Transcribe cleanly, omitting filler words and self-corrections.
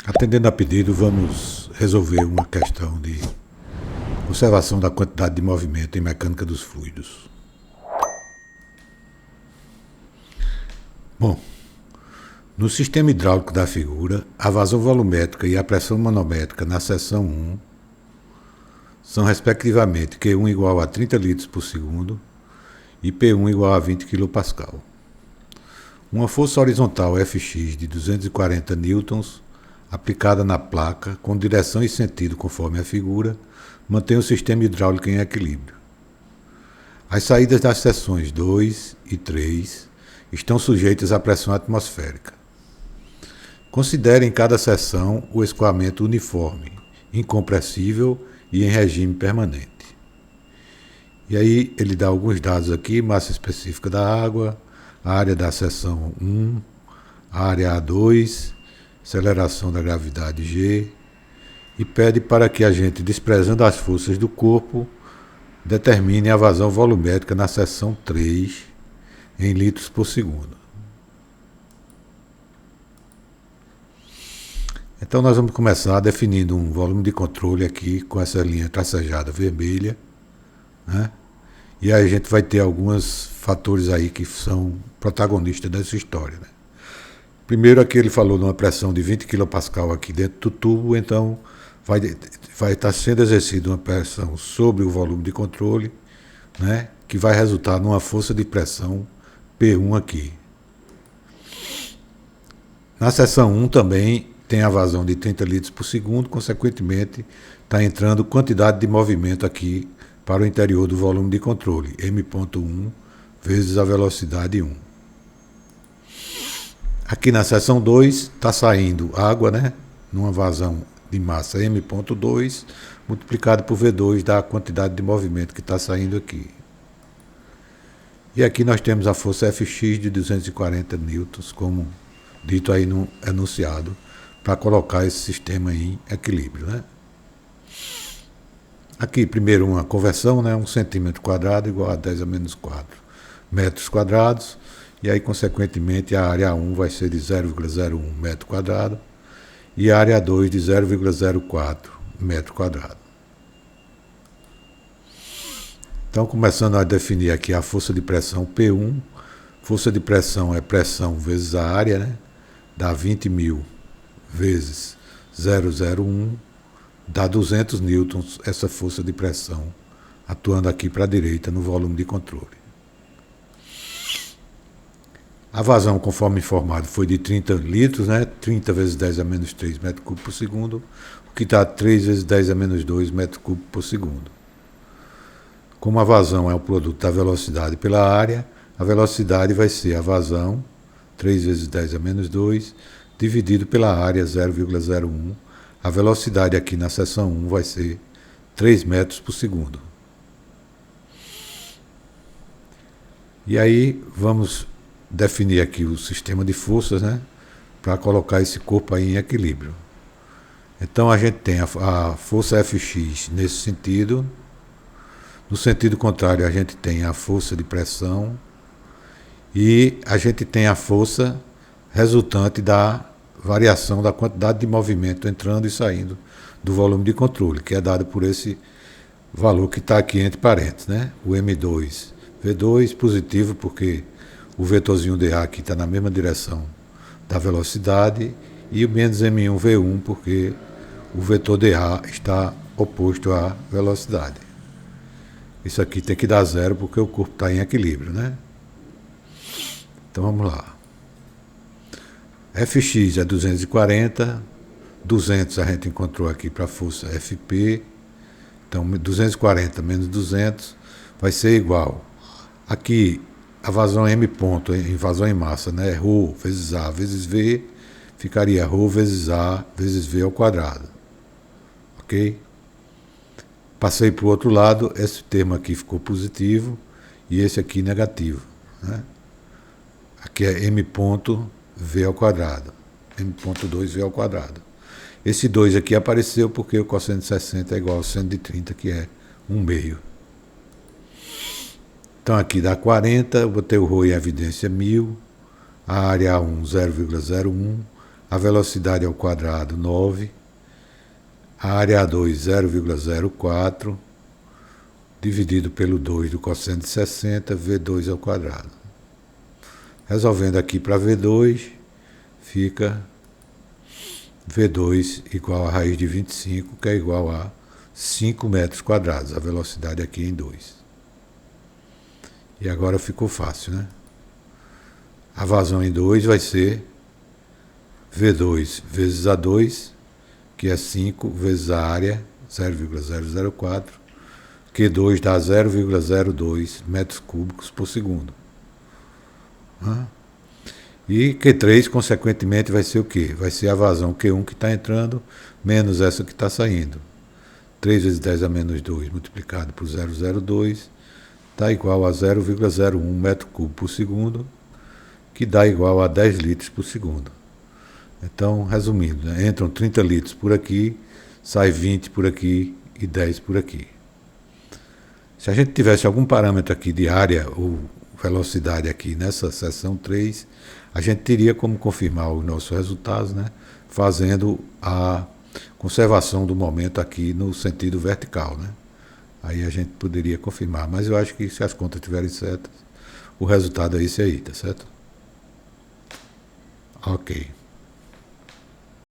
Atendendo a pedido, vamos resolver uma questão de observação da quantidade de movimento em mecânica dos fluidos. Bom, no sistema hidráulico da figura, a vazão volumétrica e a pressão manométrica na seção 1 são respectivamente Q1 igual a 30 litros por segundo e P1 igual a 20 kPa. Uma força horizontal Fx de 240 newtons aplicada na placa com direção e sentido conforme a figura mantém o sistema hidráulico em equilíbrio. As saídas das seções 2 e 3 estão sujeitas à pressão atmosférica. Considere em cada seção o escoamento uniforme, incompressível e em regime permanente. E aí ele dá alguns dados aqui: massa específica da água, a área da seção 1, a área A2, aceleração da gravidade G, e pede para que a gente, desprezando as forças do corpo, determine a vazão volumétrica na seção 3 em litros por segundo. Então nós vamos começar definindo um volume de controle aqui com essa linha tracejada vermelha, né? E aí a gente vai ter alguns fatores aí que são protagonistas dessa história, né? Primeiro aqui ele falou de uma pressão de 20 kPa aqui dentro do tubo, então vai estar sendo exercida uma pressão sobre o volume de controle, né? Que vai resultar numa força de pressão P1 aqui. Na seção 1 também tem a vazão de 30 litros por segundo, consequentemente está entrando quantidade de movimento aqui para o interior do volume de controle, m.1 vezes a velocidade 1. Aqui na seção 2 está saindo água, né, numa vazão de massa m.2 multiplicado por V2 dá a quantidade de movimento que está saindo aqui. E aqui nós temos a força Fx de 240 newtons, como dito aí no enunciado, para colocar esse sistema em equilíbrio, né? Aqui, primeiro, uma conversão, né? 1 centímetro quadrado igual a 10 a menos 4 metros quadrados. E aí, consequentemente, a área 1 vai ser de 0,01 metro quadrado e a área 2 de 0,04 metro quadrado. Então, começando a definir aqui a força de pressão P1. Força de pressão é pressão vezes a área, né? Dá 20.000 vezes 0,01, dá 200 newtons essa força de pressão, atuando aqui para a direita no volume de controle. A vazão, conforme informado, foi de 30 litros, né? 30 vezes 10 a menos 3 metros cúbicos por segundo, o que dá 3 vezes 10 a menos 2 metros cúbicos por segundo. Como a vazão é o produto da velocidade pela área, a velocidade vai ser a vazão, 3 vezes 10 a menos 2, dividido pela área 0,01. A velocidade aqui na seção 1 vai ser 3 metros por segundo. E aí vamos definir aqui o sistema de forças, né, para colocar esse corpo aí em equilíbrio. Então a gente tem a força Fx nesse sentido. No sentido contrário, a gente tem a força de pressão e a gente tem a força resultante da variação da quantidade de movimento entrando e saindo do volume de controle, que é dado por esse valor que está aqui entre parênteses, né? O M2, V2 positivo, porque o vetorzinho dA aqui está na mesma direção da velocidade, e o menos M1, V1, porque o vetor dA está oposto à velocidade. Isso aqui tem que dar zero, porque o corpo está em equilíbrio, né? Então vamos lá. Fx é 240, 200 a gente encontrou aqui para a força Fp, então 240 menos 200 vai ser igual. Aqui a vazão M ponto, em vazão em massa, né? Rho vezes A vezes V, ficaria Rho vezes A vezes V ao quadrado. Ok? Passei para o outro lado, esse termo aqui ficou positivo e esse aqui negativo, né? Aqui é M ponto V ao quadrado, M.2 V ao quadrado. Esse 2 aqui apareceu porque o cosseno de 60 é igual ao seno de 30, que é 1 meio. Então aqui dá 40, eu botei o ρ em evidência 1000, a área 1 0,01, a velocidade ao quadrado 9, a área A2 0,04, dividido pelo 2 do cosseno de 60, V2 ao quadrado. Resolvendo aqui para V2, fica V2 igual a raiz de 25, que é igual a 5 metros quadrados, a velocidade aqui em 2. E agora ficou fácil, né? A vazão em 2 vai ser V2 vezes A2, que é 5 vezes a área, 0,004, Q2 dá 0,02 metros cúbicos por segundo. E Q3, consequentemente, vai ser o quê? Vai ser a vazão Q1 que está entrando, menos essa que está saindo. 3 vezes 10 a menos 2 multiplicado por 0,02 está igual a 0,01 metro cúbico por segundo, que dá igual a 10 litros por segundo. Então, resumindo, né? Entram 30 litros por aqui, sai 20 por aqui e 10 por aqui. Se a gente tivesse algum parâmetro aqui de área ou velocidade aqui nessa seção 3, a gente teria como confirmar os nossos resultados, né? Fazendo a conservação do momento aqui no sentido vertical, né? Aí a gente poderia confirmar, mas eu acho que se as contas estiverem certas, o resultado é esse aí, tá certo? Ok.